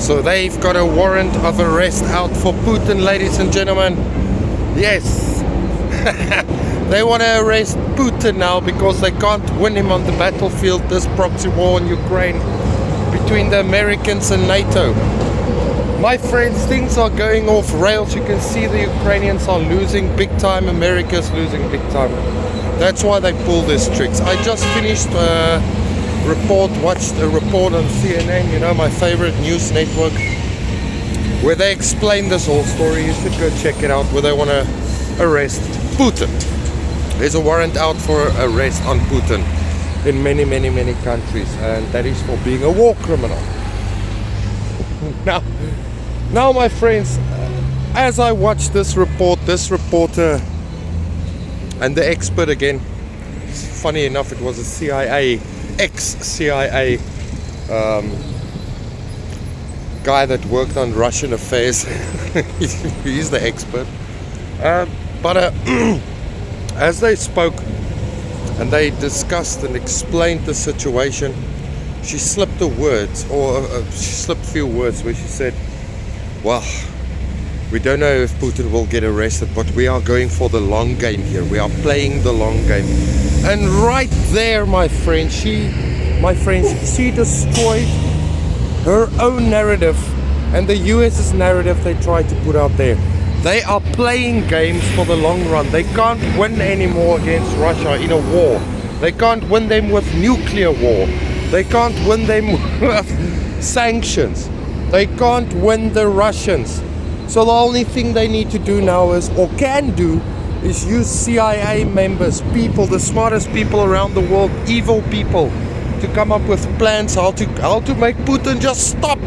So they've got a warrant of arrest out for Putin, ladies and gentlemen. Yes. They want to arrest Putin now because they can't win him on the battlefield, this proxy war in Ukraine between the Americans and NATO. My friends, things are going off rails. You can see the Ukrainians are losing big time. America's losing big time. That's why they pull these tricks. I just finished watched a report on CNN, you know, my favorite news network, where they explain this whole story. You should go check it out, where they want to arrest Putin. There's a warrant out for arrest on Putin in many, many, many countries, and that is for being a war criminal. Now, my friends, as I watch this report, this reporter and the expert again, funny enough, it was a CIA, ex-CIA guy that worked on Russian affairs. He's the expert. But as they spoke and they discussed and explained the situation, she slipped a few words where she said, well, we don't know if Putin will get arrested, but we are going for the long game here. We are playing the long game. And right there, my friends, she destroyed her own narrative and the US's narrative they tried to put out there. They are playing games for the long run. They can't win anymore against Russia in a war. They can't win them with nuclear war. They can't win them with sanctions. They can't win the Russians. So the only thing they need to do now is use CIA members, people, the smartest people around the world, evil people, to come up with plans how to make Putin just stop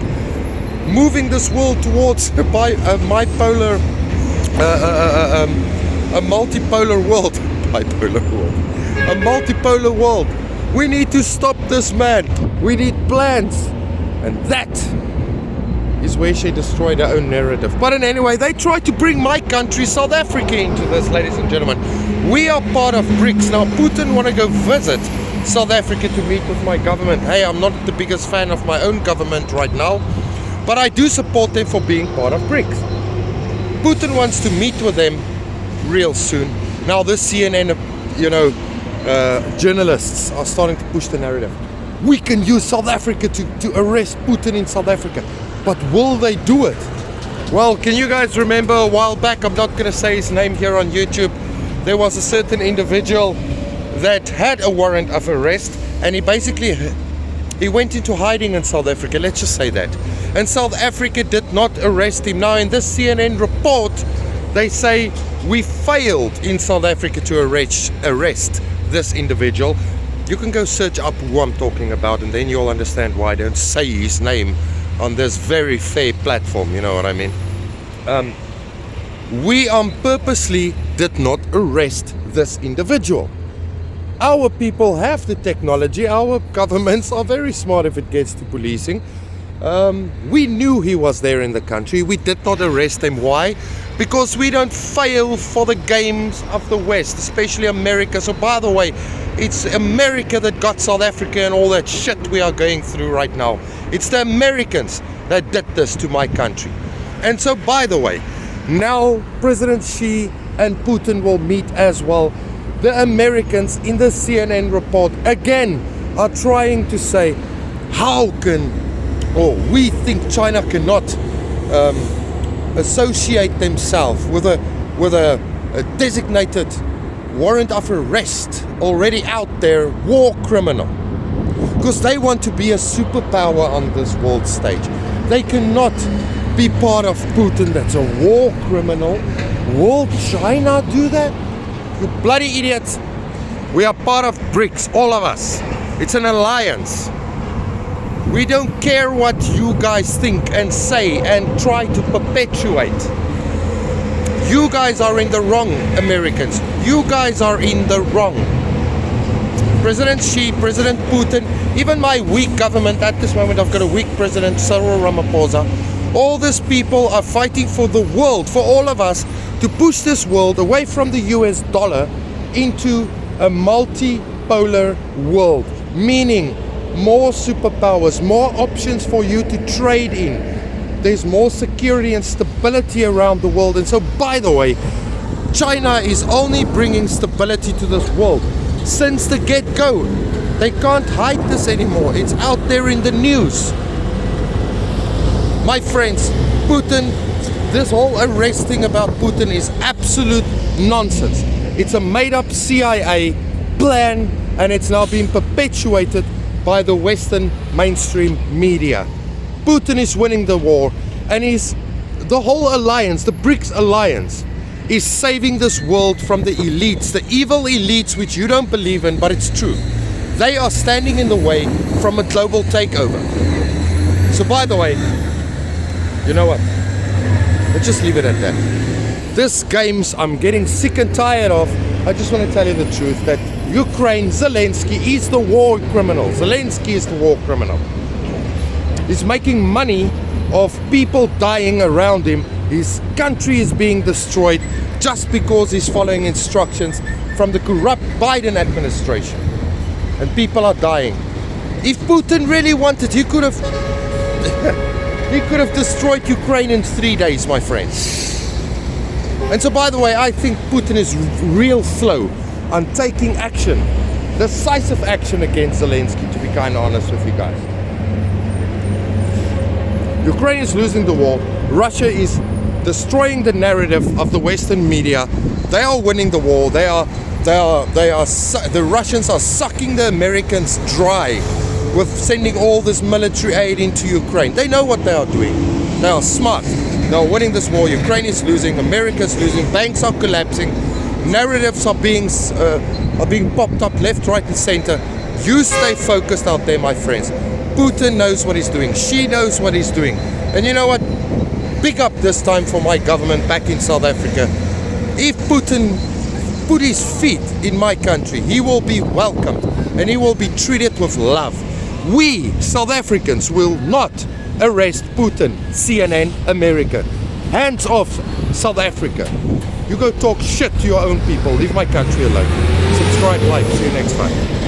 moving this world towards a multipolar world. A multipolar world. We need to stop this man. We need plans. And that is where she destroyed her own narrative. But anyway, they tried to bring my country, South Africa, into this, ladies and gentlemen. We are part of BRICS. Now, Putin want to go visit South Africa to meet with my government. Hey, I'm not the biggest fan of my own government right now, but I do support them for being part of BRICS. Putin wants to meet with them real soon. Now, this CNN, journalists are starting to push the narrative. We can use South Africa to arrest Putin in South Africa. But will they do it? Well, can you guys remember a while back, I'm not going to say his name here on YouTube, there was a certain individual that had a warrant of arrest, and he went into hiding in South Africa, let's just say that. And South Africa did not arrest him. Now, in this CNN report, they say we failed in South Africa to arrest this individual. You can go search up who I'm talking about, and then you'll understand why I don't say his name on this very fair platform, you know what I mean? We purposely did not arrest this individual. Our people have the technology. Our governments are very smart if it gets to policing. We knew he was there in the country. We did not arrest him. Why? Because we don't fail for the games of the West, especially America. So by the way, it's America that got South Africa and all that shit we are going through right now. It's the Americans that did this to my country. And so, by the way, now President Xi and Putin will meet as well. The Americans in the CNN report again are trying to say, we think China cannot associate themselves with a designated warrant of arrest already out there, war criminal. Because they want to be a superpower on this world stage. They cannot be part of Putin, that's a war criminal. Will China do that? You bloody idiots. We are part of BRICS, all of us. It's an alliance. We don't care what you guys think and say and try to perpetuate. You guys are in the wrong, Americans. You guys are in the wrong. President Xi, President Putin, even my weak government at this moment, I've got a weak President Cyril Ramaphosa. All these people are fighting for the world, for all of us, to push this world away from the US dollar into a multipolar world, meaning more superpowers, more options for you to trade in, there's more security and stability around the world. And so, by the way, China is only bringing stability to this world since the get-go. They can't hide this anymore. It's out there in the news. My friends, Putin, this whole arresting about Putin is absolute nonsense. It's a made-up CIA plan, and it's now being perpetuated by the Western mainstream media. Putin is winning the war, and the whole alliance, the BRICS alliance, is saving this world from the elites, the evil elites which you don't believe in, but it's true. They are standing in the way from a global takeover. So by the way, you know what? Let's just leave it at that. This games I'm getting sick and tired of. I just want to tell you the truth that Ukraine, Zelensky is the war criminal. Zelensky is the war criminal. He's making money of people dying around him. His country is being destroyed just because he's following instructions from the corrupt Biden administration. And people are dying. If Putin really wanted, he could have he could have destroyed Ukraine in 3 days, my friends. And so, by the way, I think Putin is real slow on taking action, decisive action against Zelensky, to be kind of honest with you guys. Ukraine is losing the war. Russia is destroying the narrative of the Western media. They are winning the war. The Russians are sucking the Americans dry with sending all this military aid into Ukraine. They know what they are doing. They are smart. They are winning this war. Ukraine is losing. America is losing. Banks are collapsing. Narratives are being popped up left, right, and center. You stay focused out there, my friends. Putin knows what he's doing. She knows what he's doing. And you know what? Big up this time for my government back in South Africa. If Putin put his feet in my country, he will be welcomed and he will be treated with love. We, South Africans, will not arrest Putin, CNN, America. Hands off, South Africa. You go talk shit to your own people. Leave my country alone. Subscribe, like. See you next time.